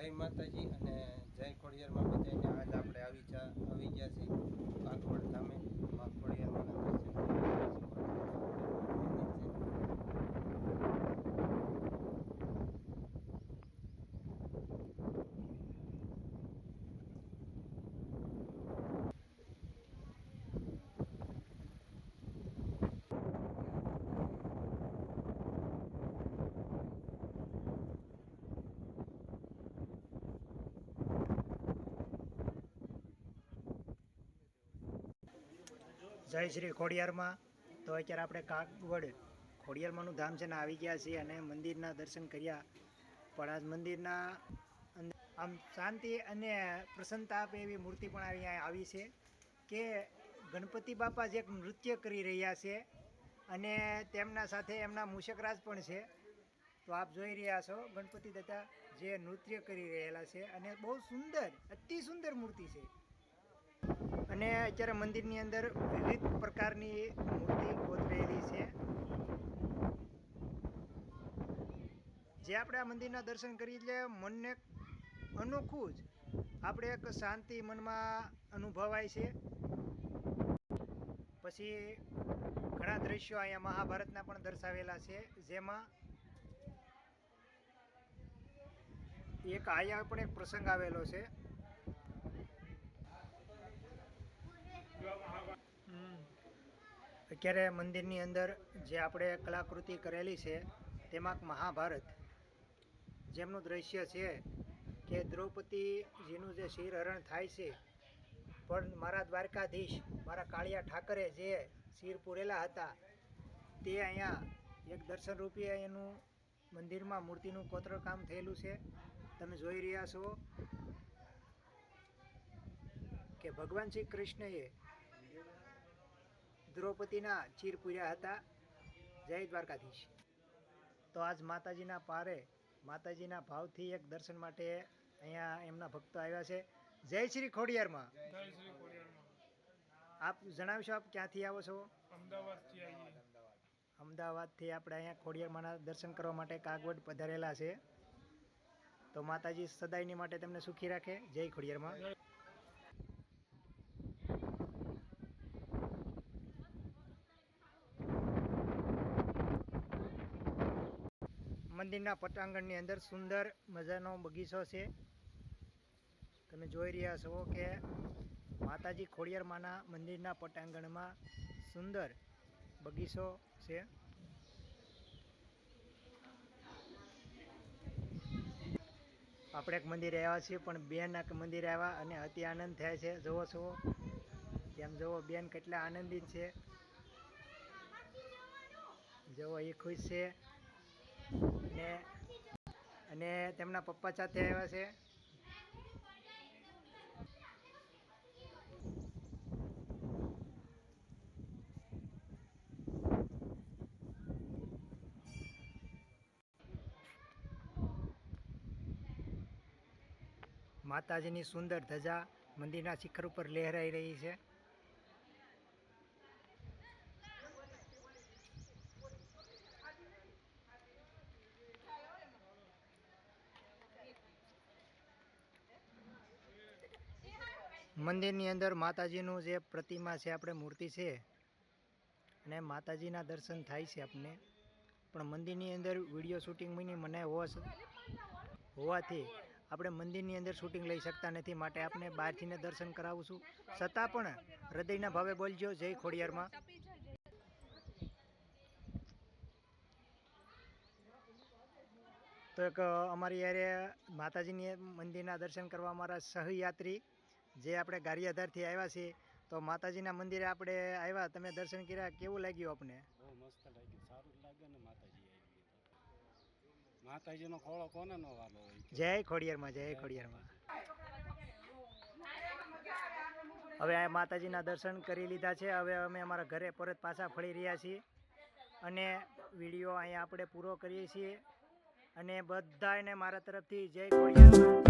જય માતાજી અને જય ખોડિયારમાં બધાને. આજ આપણે આવી ગયા છીએ કાકવડ ધામે માં ખોડિયારમાં જય શ્રી ખોડિયારમાં. તો અત્યારે આપણે કાકવડ ખોડિયારમાંનું ધામ છે ને આવી ગયા છીએ અને મંદિરના દર્શન કર્યા. પણ આજ મંદિરના આમ શાંતિ અને પ્રસન્નતા આપે એવી મૂર્તિ પણ અહીંયા આવી છે કે ગણપતિ બાપા જે નૃત્ય કરી રહ્યા છે અને તેમના સાથે એમના મૂષકરાજ પણ છે. તો આપ જોઈ રહ્યા છો ગણપતિ દાદા જે નૃત્ય કરી રહેલા છે અને બહુ સુંદર, અતિ સુંદર મૂર્તિ છે. અને અત્યારે મંદિરની અંદર વિવિધ પ્રકારની મૂર્તિ કોતરેલી છે. જે આપણે આ મંદિરના દર્શન કરી એટલે મનને અનોખું જ આપણે એક શાંતિ મનમાં અનુભવાય છે. પછી ઘણા દ્રશ્યો અહીંયા મહાભારતના પણ દર્શાવેલા છે. જેમાં એક અહીંયા પણ એક પ્રસંગ આવેલો છે. અત્યારે મંદિરની અંદર જે આપણે કલાકૃતિ કરેલી છે તેમાં મહાભારત જેમનું દ્રશ્ય છે કે દ્રૌપદીજીનું જે શિરહરણ થાય છે, પણ મારા દ્વારકાધીશ મારા કાળિયા ઠાકરે જે શિર પૂરેલા હતા તે અહીંયા એક દર્શનરૂપી એનું મંદિરમાં મૂર્તિનું કોતરકામ થયેલું છે. તમે જોઈ રહ્યા છો કે ભગવાન શ્રી કૃષ્ણએ દ્રૌપદીના ચીર પૂર્યા હતા. જય દ્વારકાધીશ. તો આજ માતાજીના પારે માતાજીના ભાવથી એક દર્શન માટે અહીંયા એમના ભક્તો આવ્યા છે. જય શ્રી ખોડિયારમાં. આપ જણાવશો આપ ક્યાંથી આવો છો? અમદાવાદથી આવીએ. અમદાવાદથી આપણે અહીંયા ખોડિયારમાંના દર્શન કરવા માટે કાગવડ પધારેલા છે. તો માતાજી સદાયની માટે તમને સુખી રાખે. જય ખોડિયારમાં. મંદિરના પટાંગણની અંદર સુંદર મજાનો બગીચો છે. તમે જોઈ રહ્યા છો કે માતાજી ખોડિયારમાંના મંદિરના પટાંગણમાં સુંદર બગીચો છે. આપણે એક મંદિરે આવ્યા છીએ પણ બેન મંદિરે આવ્યા અને અતિ આનંદ થાય છે. જોવો છો તેમ જોવો બેન કેટલા આનંદિત છે. જોવો એ ખુશ છે અને તેમના પપ્પા સાથે આવ્યા છે. માતાજીની સુંદર ધજા મંદિરના શિખર ઉપર લહેરાઈ રહી છે. મંદિરની અંદર માતાજીનું જે પ્રતિમા છે, આપણે મૂર્તિ છે અને માતાજીના દર્શન થાય છે આપણને. પણ મંદિરની અંદર વિડીયો શૂટિંગની મને હોવાથી આપણે મંદિરની અંદર શૂટિંગ લઈ શકતા નથી. માટે આપણે બહારથીને દર્શન કરાવું છું. છતાં પણ હૃદયના ભાવે બોલજો જય ખોડિયારમાં. તો એક અમારી યારે માતાજીની મંદિરના દર્શન કરવા અમારા સહયાત્રી જે આપણે ગારિયાધારથી આવ્યા છીએ. તો માતાજીના મંદિરે આપણે આવ્યા, તમે દર્શન કર્યા, કેવું લાગ્યું આપને? બહુ મસ્ત લાગ્યું, સારું લાગે ને માતાજીનો ખોળો કોને નો વાલો હોય. જય ખોડિયારમાં, જય ખોડિયારમાં. હવે આ માતાજીના દર્શન કરી લીધા છે. હવે અમે અમારા ઘરે પરત પાછા ફળી રહ્યા છીએ અને વિડીયો અહીંયા આપણે પૂરો કરીએ છીએ. અને બધાને મારા તરફથી જય ખોડિયારમાં.